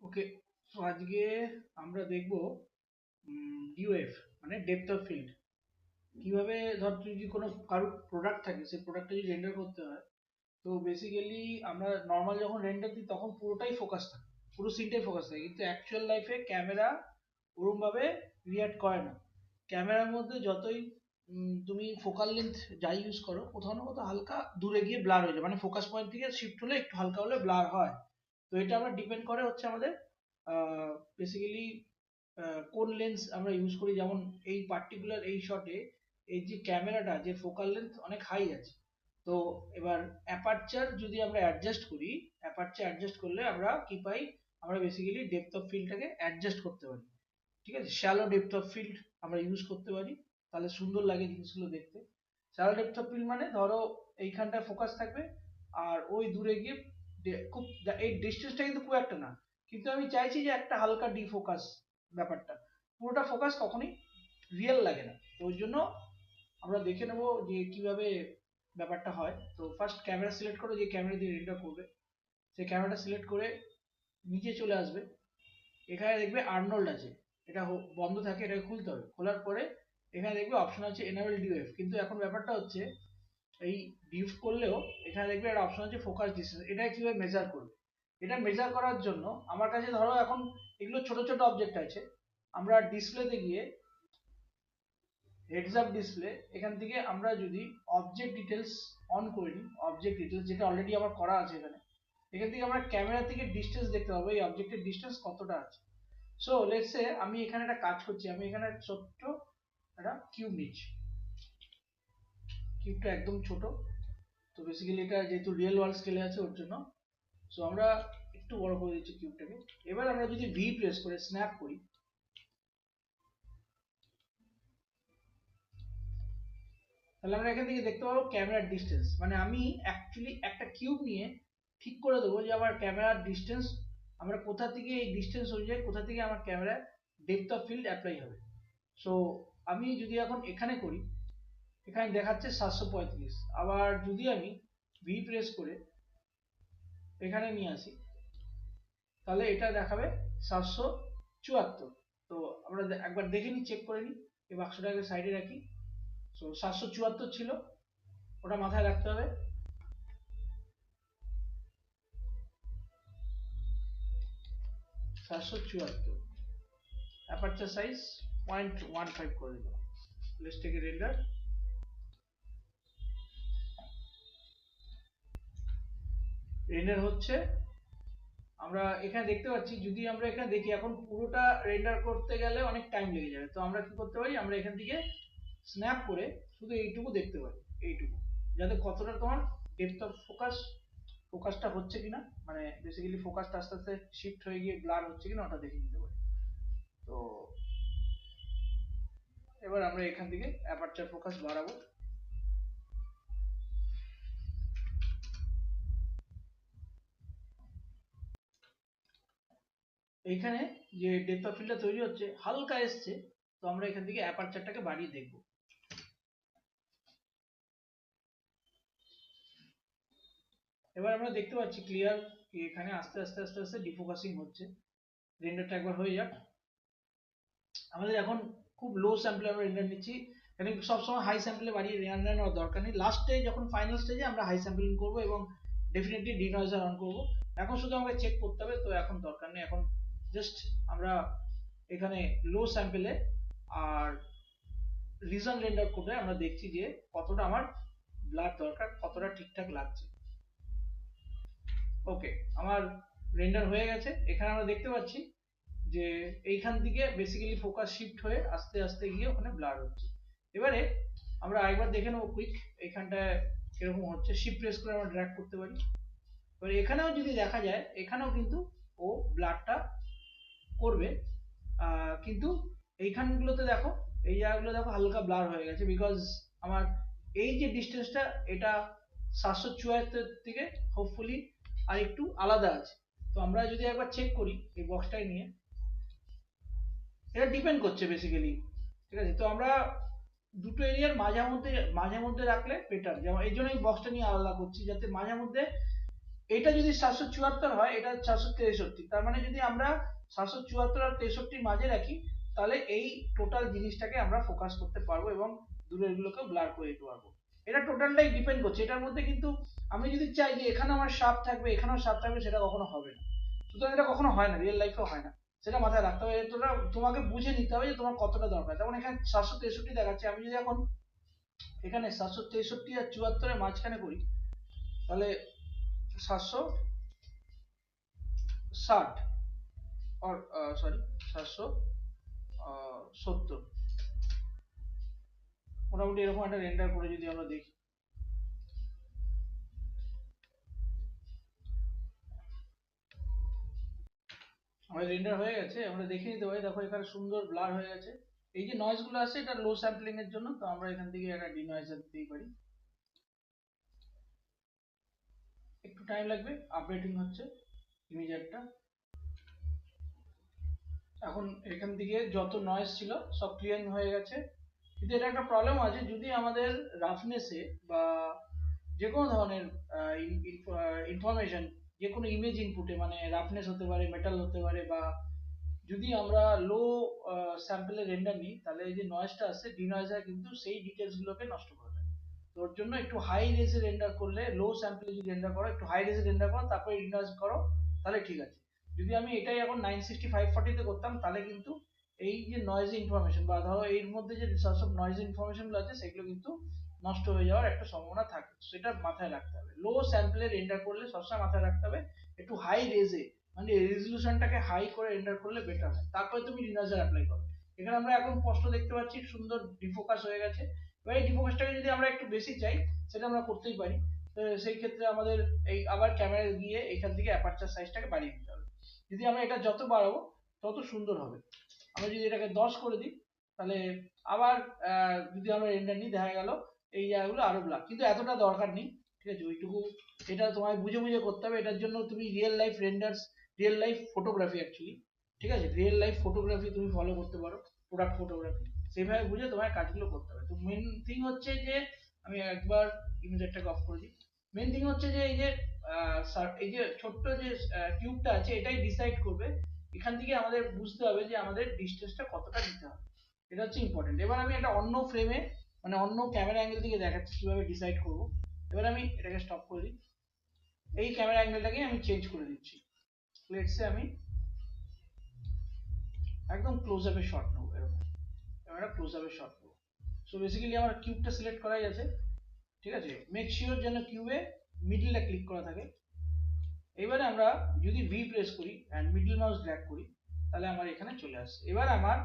ওকে, so আজকে আমরা দেখব ডিওএফ মানে ডেপথ অফ ফিল্ড। কিভাবে ধর তুই যদি কোনো কারোর প্রোডাক্ট থাকে, সেই প্রোডাক্টটা যদি রেন্ডার করতে হয়, তো বেসিক্যালি আমরা নর্মাল যখন রেন্ডার দিই তখন পুরোটাই ফোকাস থাকে, পুরো সিনটাই ফোকাস থাকে, কিন্তু অ্যাকচুয়াল লাইফে ক্যামেরা ওরম ভাবে রিয়াক্ট করে না। ক্যামেরার মধ্যে যতই তুমি ফোকাল লেন্থ যাই ইউজ করো, কোথাও না কোথাও হালকা দূরে গিয়ে ব্লার হয়ে যায়, মানে ফোকাস পয়েন্ট থেকে শিফট হলে একটু হালকা হলে ব্লার হয়। তো এটা আমরা ডিপেন্ড করে হচ্ছে আমাদের বেসিক্যালি কোন লেন্স আমরা ইউজ করি। যেমন এই পার্টিকুলার এই শটে এই যে ক্যামেরাটা যে ফোকাল লেন্থ অনেক হাই আছে, তো এবার অ্যাপারচার যদি আমরা অ্যাডজাস্ট করি, অ্যাপারচার অ্যাডজাস্ট করলে আমরা কি পাই, আমরা বেসিক্যালি ডেপথ অফ ফিল্ডটাকে অ্যাডজাস্ট করতে পারি। ঠিক আছে, শ্যালো ডেপথ অফ ফিল্ড আমরা ইউজ করতে পারি, তাহলে সুন্দর লাগে জিনিসগুলো দেখতে। শ্যালো ডেপথ অফ ফিল্ড মানে ধরো এইখানটা ফোকাস থাকবে, আর ওই দূরে গিয়ে খুব এই ডিস্টেন্সটা কিন্তু খুব একটা না, কিন্তু আমি চাইছি যে একটা হালকা ডিফোকাস ব্যাপারটা, পুরোটা ফোকাস কখনোই রিয়েল লাগে না। তো ওই জন্য আমরা দেখে নেবো যে কিভাবে ব্যাপারটা হয়। তো ফার্স্ট ক্যামেরা সিলেক্ট করো, যে ক্যামেরা দিয়ে রেন্ডার করবে সেই ক্যামেরাটা সিলেক্ট করে নিচে চলে আসবে। এখানে দেখবে আর্নল্ড আছে, এটা বন্ধ থাকে, এটাকে খুলতে হবে। খোলার পরে এখানে দেখবে অপশন আছে এনেবল ডিওএফ, কিন্তু এখন ব্যাপারটা হচ্ছে এই ডিউস করলেও এখানে দেখবে একটা অপশন আছে ফোকাস ডিসটেন্স, এটা কিভাবে মেজার করবে। এটা মেজার করার জন্য আমার কাছে ধরো এখন এগুলো ছোট ছোট অবজেক্ট আছে, আমরা ডিসপ্লেতে গিয়ে হেডস আপ ডিসপ্লে, এখান থেকে আমরা যদি অবজেক্ট ডিটেলস অন করে নিই, অবজেক্ট ডিটেলস যেটা অলরেডি আমার করা আছে এখানে, এখান থেকে আমরা ক্যামেরা থেকে ডিস্টেন্স দেখতে পাবো, এই অবজেক্টের ডিস্টেন্স কতটা আছে। সো লেটস সে আমি এখানে একটা কাজ করছি, আমি এখানে ছোট্ট একটা কিউব নিচ্ছি, কিউবটা একদম ছোট। তো বেসিক্যালি এটা যেহেতু রিয়েল ওয়ার্ল্ড স্কেলে আছে ওর জন্য, সো আমরা একটু বড় করে দিচ্ছি কিউবটাকে। এবার আমরা যদি ভি প্রেস করে স্ন্যাপ করি, তাহলে আমরা এখান থেকে দেখতে পাবো ক্যামেরার ডিস্টেন্স, মানে আমি অ্যাকচুয়ালি একটা কিউব নিয়ে ঠিক করে দেবো যে আমার ক্যামেরার ডিস্টেন্স, আমরা কোথা থেকে এই ডিস্টেন্স অনুযায়ী কোথা থেকে আমার camera depth of field apply হবে। সো আমি যদি এখন এখানে করি, এখানে দেখাচ্ছে 735, আবার যদি আমি ভি প্রেস করে এখানে নিয়ে আসি, তাহলে এটা দেখাবে 774। তো আমরা একবার দেখে নিই, চেক করে নিই, এই বাক্সটাকে সাইডে রাখি। সো 774 ছিল, ওটা মাথায় রাখতে হবে। 774, অ্যাপারচার সাইজ 0.15 করে দিলাম। Let's take a render. Render হচ্ছে, আমরা এখানে দেখতে পাচ্ছি, যদি আমরা এখানে দেখি এখন পুরোটা রেন্ডার করতে গেলে অনেক টাইম লেগে যাবে। তো আমরা কি করতে পারি, আমরা এখান থেকে স্ন্যাপ করে শুধু এইটুকু দেখতে পারি, এইটুকু, যাতে কতটা তোমার ডেপথ অফ ফোকাসটা হচ্ছে কিনা, মানে বেসিক্যালি ফোকাসটা আস্তে আস্তে শিফট হয়ে গিয়ে ব্লার হচ্ছে কিনা ওটা দেখে নিতে পারি। তো এবার আমরা এখান থেকে অ্যাপারচার ফোকাস বাড়াবো। এইখানে যে ডেপথ অফ ফিল্ডটা তৈরি হচ্ছে হালকা এসছে, তো আমরা এখান থেকে অ্যাপারচারটাকে বাড়িয়ে দেখব। এবার আমরা দেখতে পাচ্ছি ক্লিয়ার কি এখানে আস্তে আস্তে আস্তে আস্তে ডিফোকাসিং হচ্ছে। রেন্ডারটা একবার হয়ে যাক। আমাদের এখন খুব লো স্যাম্পলে আমরা রেন্ডার নিচ্ছি, মানে সবসময় হাই স্যাম্পলে বাড়িয়ে রেন্ডার নেওয়ার দরকার নেই। লাস্টে যখন ফাইনাল স্টেজে আমরা হাই স্যাম্পলিং করবো এবং ডেফিনেটলি ডিনয়েজার অন করবো। এখন শুধু আমাকে চেক করতে হবে, তো এখন দরকার নেই, এখন জাস্ট আমরা এখানে লো স্যাম্পলে আর রিজন রেন্ডার করে আমরা দেখছি যে কতটা আমার ব্লাড দরকার, কতটা ঠিকঠাক লাগছে। ওকে, আমার রেন্ডার হয়ে গেছে। এখানে আমরা দেখতে পাচ্ছি যে এইখান থেকে বেসিক্যালি ফোকাস শিফট হয়ে আস্তে আস্তে গিয়ে ওখানে ব্লার হচ্ছে। এবারে আমরা আরেকবার দেখে নেবো কুইক, এখানটায় কিরকম হচ্ছে। শিফট প্রেস করে আমরা ড্র্যাগ করতে পারি। এবার এখানেও যদি দেখা যায়, এখানেও কিন্তু ও ব্লারটা করবে, কিন্তু এইখানগুলোতে দেখো, এই জায়গাগুলো দেখো হালকা ব্লার হয়ে গেছে, বিকজ আমার এই যে ডিস্টেন্সটা এটা 774 থেকে হোপফুলি আর একটু আলাদা আছে। তো আমরা যদি একবার চেক করি এই বক্সটাই নিয়ে, এটা ডিপেন্ড করছে বেসিক্যালি। ঠিক আছে, তো আমরা দুটো এরিয়ার মাঝে মধ্যে রাখলে বেটার, যেমন এই জন্য এই বক্সটা নিয়ে আলাদা করছি, যাতে মাঝে মধ্যে এটা যদি 774 হয়, এটা 763, তার মানে যদি আমরা 774 আর 63 মাঝে রাখি, তাহলে এই টোটাল জিনিসটাকে আমরা ফোকাস করতে পারবো এবং দূরের গুলোকে ব্লার করে দিতে পারবো। এটা টোটালটাই ডিপেন্ড করছে এটার মধ্যে, কিন্তু আমি যদি চাই যে এখানে আমার শার্প থাকবে এখানেও শার্প থাকবে, সেটা কখনো হবে না। সুতরাং এটা কখনো হয় না, রিয়েল লাইফেও হয় না। সেটা মাথায় রাখতে হবে, তোমরা তোমাকে বুঝে নিতে হবে যে তোমার কতটা দরকার। যেমন এখানে 763 দেখাচ্ছে, আমি যদি এখন এখানে 763 আর 74 মাঝখানে করি, তাহলে 760, और सॉरी 770, মোটামুটি এরকম একটা রেন্ডার করে যদি আমরা দেখি, আমাদের রেন্ডার হয়ে গেছে। আমরা দেখে নিতে পারি, দেখো এখানে সুন্দর ব্লার হয়ে গেছে। এই যে নয়েজ গুলো আছে এটা লো স্যাম্পলিং এর জন্য, তো আমরা এখান থেকে একটা ডিনয়েজার দিতেই পারি। একটু টাইম লাগবে, আপডেটিং হচ্ছে ইমেজারটা। এখন এখান থেকে যত নয়েজ ছিল সব ক্লিয়ারিং হয়ে গেছে। কিন্তু এটা একটা প্রবলেম আছে, যদি আমাদের রাফনেসে বা যে কোনো ধরনের ইনফরমেশন, যে কোনো ইমেজ ইনপুটে, মানে রাফনেস হতে পারে, মেটাল হতে পারে, বা যদি আমরা লো স্যাম্পলে রেন্ডার নিই, তাহলে এই যে নয়েজটা আসছে ডিনয়েজার কিন্তু সেই ডিটেলস গুলোকে নষ্ট করে দেয়। তো ওর জন্য একটু হাই রেজে রেন্ডার করলে, লো স্যাম্পলে যদি রেন্ডার করো, একটু হাই রেজে রেন্ডার করো তারপরে ডিনয়েজ করো, তাহলে ঠিক আছে। যদি আমি এটাই এখন 96540 তে করতাম, তাহলে কিন্তু এই যে নয়েজ ইনফরমেশন, বা ধরো এর মধ্যে যে সব নয়েজ ইনফরমেশন গুলো আছে সেগুলো কিন্তু নষ্ট হয়ে যাওয়ার একটা সম্ভাবনা থাকে, সেটা মাথায় রাখতে হবে। লো স্যাম্পলে রেন্ডার করলে সবসময় মাথায় রাখতে হবে একটু হাই রেজে, মানে রেজলিউশনটাকে হাই করে রেন্ডার করলে বেটার হয়, তারপরে তুমি ডিনয়েজার অ্যাপ্লাই করো। এখানে আমরা এখন স্পষ্ট দেখতে পাচ্ছি সুন্দর ডিফোকাস হয়ে গেছে। এবার এই ডিফোকাসটাকে যদি আমরা একটু বেশি চাই, সেটা আমরা করতেই পারি। তো সেই ক্ষেত্রে আমাদের এই আবার ক্যামেরায় গিয়ে এখান থেকে অ্যাপারচার সাইজটাকে বাড়িয়ে দিতে হবে। যদি আমরা এটা যত বাড়াবো তত সুন্দর হবে। আমরা যদি এটাকে 10 করে দিই, তাহলে আবার যদি আমরা রেন্ডার নিই, দেখা গেল এই জায়গাগুলো আরো ব্ল্যাক, কিন্তু এতটা দরকার নেই, ঠিক আছে ওইটুকু। এটা তোমায় বুঝে বুঝে করতে হবে, এটার জন্য তুমি real life renders, real life photography actually, ঠিক আছে, রিয়েল লাইফ ফটোগ্রাফি তুমি ফলো করতে পারো, প্রোডাক্ট ফটোগ্রাফি, সেইভাবে বুঝে তোমার কাজগুলো করতে হবে। তো মেন থিং হচ্ছে যে, আমি একবার ইমেজটাকে অফ করে দিই। মেন থিং হচ্ছে যে এই যে এই যে ছোট্ট যে টিউবটা আছে, এটাই ডিসাইড করবে, এখান থেকে আমাদের বুঝতে হবে যে আমাদের ডিসটেন্সটা কতটা দিতে হবে, এটা হচ্ছে ইম্পর্টেন্ট। এবার আমি একটা অন্য ফ্রেমে, মানে অন্য ক্যামেরা অ্যাঙ্গেল থেকে দেখাচ্ছি কিভাবে ডিসাইড করব। এবার আমি এটাকে স্টপ করে দিই, এই ক্যামেরা অ্যাঙ্গেলটাকে আমি চেঞ্জ করে দিচ্ছি। লেটস সে আমি একদম ক্লোজ আপে শট নেবো, এরকম ক্যামেরা ক্লোজ আপে শট নেবো। সো বেসিক্যালি আমার কিউবটা সিলেক্ট করাই আছে, ঠিক আছে, মেক শিওর যেন কিউবে মিডলটা ক্লিক করা থাকে। এবারে আমরা যদি ভি প্রেস করি অ্যান্ড মিডল মাউস ড্র্যাগ করি, তাহলে আমার এখানে চলে আসছে। এবার আমার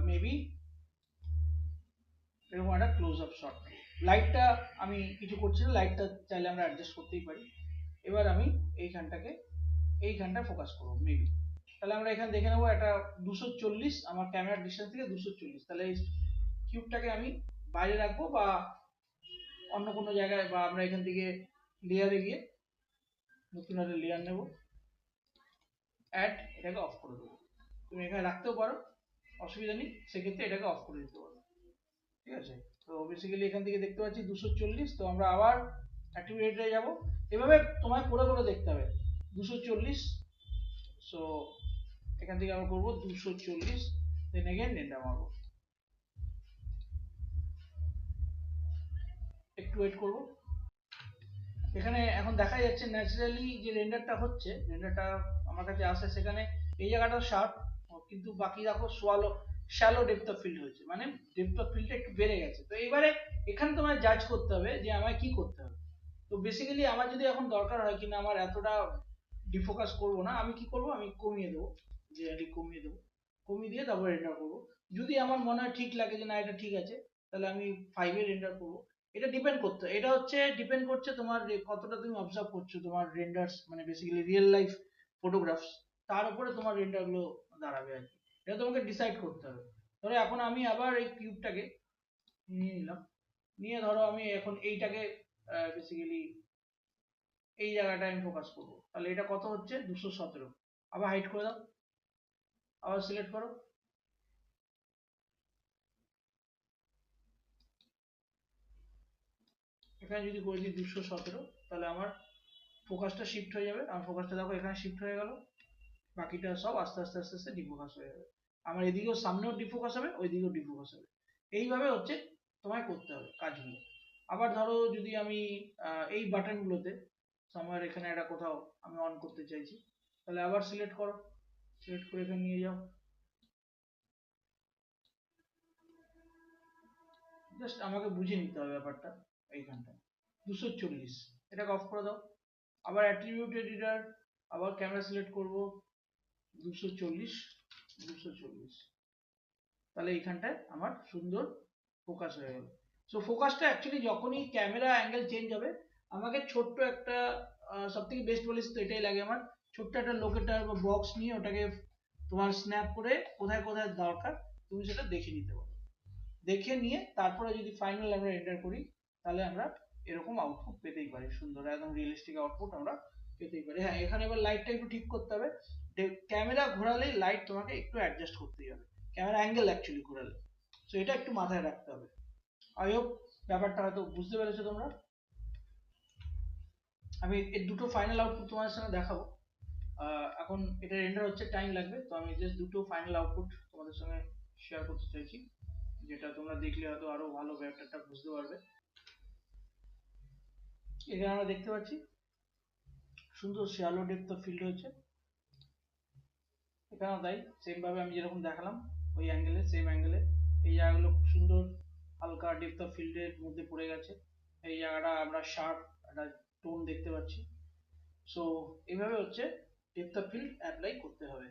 মেবি এরকম একটা ক্লোজ আপ শট। লাইটটা আমি কিছু করছি না, লাইটটা চাইলে আমরা অ্যাডজাস্ট করতেই পারি। এবার আমি এইখানটা ফোকাস করবো মেবি, তাহলে আমরা এখানে দেখে নেবো একটা 240, আমার ক্যামেরার ডিস্টেন্স থেকে 240, তাহলে এই কিউবটাকে আমি বাইরে রাখবো বা অন্য কোনো জায়গায়, বা আমরা এখান থেকে লেয়ারে গিয়ে নতুন একটা লেয়ার নেব, অ্যাড, এটাকে অফ করে দেবো। তুমি এখানে রাখতেও পারো, অসুবিধা নেই, সেক্ষেত্রে এটাকে অফ করে দিতে পারো, ঠিক আছে। তো বেসিক্যালি এখান থেকে দেখতে পাচ্ছি 240, তো আমরা আবার অ্যাক্টিভিটিতে যাব। এভাবে তোমায় করে করে দেখতে হবে 240। সো এখান থেকে আমরা করবো 240, দেন এগেন রেন্ডার মারবো, একটু ওয়েট করবো। এখানে এখন দেখা যাচ্ছে ন্যাচারালি যে রেন্ডারটা হচ্ছে, রেন্ডারটা আমার কাছে আসে, সেখানে এই জায়গাটা শার্প, কিন্তু বাকি দেখো শ্যালো ডেপথ অফ ফিল্ড হয়েছে, মানে ডেপথ অফ ফিল্ডটা একটু বেড়ে গেছে। তো এবারে এখানে তোমায় জাজ করতে হবে যে আমায় কি করতে হবে। তো বেসিক্যালি আমার যদি এখন দরকার হয় কিনা আমার এতটা ডিফোকাস করব না, আমি কি করব, আমি কমিয়ে দেবো, যে আমি কমিয়ে দেবো, কমিয়ে দিয়ে তারপর রেন্ডার করবো। যদি আমার মনে হয় ঠিক লাগে যে না এটা ঠিক আছে, তাহলে আমি 5 এ রেন্ডার করবো। এটা ডিপেন্ড করতে, এটা হচ্ছে ডিপেন্ড করছে তোমার কতটা তুমি অবজার্ভ করছো তোমার রেন্ডার্স, মানে বেসিক্যালি রিয়েল লাইফ ফটোগ্রাফস, তার উপরে তোমার রেন্ডার গুলো দাঁড়াবে আর কি। এটা তোমাকে ডিসাইড করতে হবে। ধরো এখন আমি আবার এই কিউবটাকে নিয়ে নিলাম, নিয়ে ধরো আমি এখন এইটাকে বেসিক্যালি এই জায়গাটা আমি ফোকাস করবো, তাহলে এটা কত হচ্ছে 217। আবার হাইড করে দাও, আবার সিলেক্ট করো, এখানে যদি করে দিই 217, তাহলে আমার ফোকাসটা শিফট হয়ে যাবে। আমার ফোকাসটা দেখো এখানে শিফট হয়ে গেল, বাকিটা সব আস্তে আস্তে আস্তে আস্তে ডিফোকাস হয়ে যাবে। আমার এদিকেও সামনেও ডিফোকাস হবে, ওইদিকেও ডিফোকাস হবে। এইভাবে হচ্ছে তোমায় করতে হবে কাজগুলো। আবার ধরো যদি আমি এই বাটনগুলোতে আমার এখানে একটা কোথাও আমি অন করতে চাইছি, তাহলে আবার সিলেক্ট করো, সিলেক্ট করে এখানে নিয়ে যাও, জাস্ট আমাকে বুঝে নিতে হবে ব্যাপারটা। এইখানটা 240, এটাকে অফ করে দাও। আবার অ্যাট্রিবিউট এডিটর, আবার ক্যামেরা সিলেক্ট করব, 240, 240, তাহলে এইখানটায় আমার সুন্দর ফোকাস হয়ে গেল। সো ফোকাসটা অ্যাকচুয়ালি যখনই ক্যামেরা অ্যাঙ্গেল চেঞ্জ হবে, আমাকে ছোট্ট একটা সব থেকে বেস্ট পলিসি তো এটাই লাগে আমার, ছোট্ট একটা লোকেটার বা বক্স নিয়ে ওটাকে তোমার স্ন্যাপ করে কোথায় কোথায় দরকার তুমি সেটা দেখে নিতে পারো। দেখে নিয়ে তারপরে যদি ফাইনাল আমরা এন্টার করি, তাহলে আমরা এরকম আউটপুট পেতেই পারি, সুন্দর একদম রিয়েলিস্টিক আউটপুট আমরা পেতেই পারি। হ্যাঁ, এখানে এবার লাইটটা একটু ঠিক করতে হবে। ক্যামেরা ঘোরালেই লাইট তোমাকে একটু অ্যাডজাস্ট করতেই হবে, ক্যামেরা অ্যাঙ্গেল অ্যাকচুয়ালি ঘোরালে। তো এটা একটু মাথায় রাখতে হবে। আই হোপ ব্যাপারটা হয়তো বুঝতে পেরেছো তোমরা। আমি এই দুটো ফাইনাল আউটপুট তোমাদের সঙ্গে দেখাবো। এখন এটা রেন্ডার হচ্ছে, টাইম লাগবে, তো আমি জাস্ট দুটো ফাইনাল আউটপুট তোমাদের সঙ্গে শেয়ার করতে চাইছি, যেটা তোমরা দেখলে হয়তো আরো ভালো ব্যাপারটা বুঝতে পারবে। এখানে আমরা দেখতে পাচ্ছি সুন্দর শ্যালো ডেপথ অফ ফিল্ড হয়েছে, এখানেও তাই সেম ভাবে আমি যেরকম দেখালাম ওই অ্যাঙ্গেলে, সেম অ্যাঙ্গেলে এই জায়গাগুলো খুব সুন্দর হালকা ডেপথ অফ ফিল্ডের মধ্যে পড়ে গেছে। এই জায়গাটা আমরা শার্প একটা টোন দেখতে পাচ্ছি। সো এইভাবে হচ্ছে ডেপথ অফ ফিল্ড অ্যাপ্লাই করতে হবে।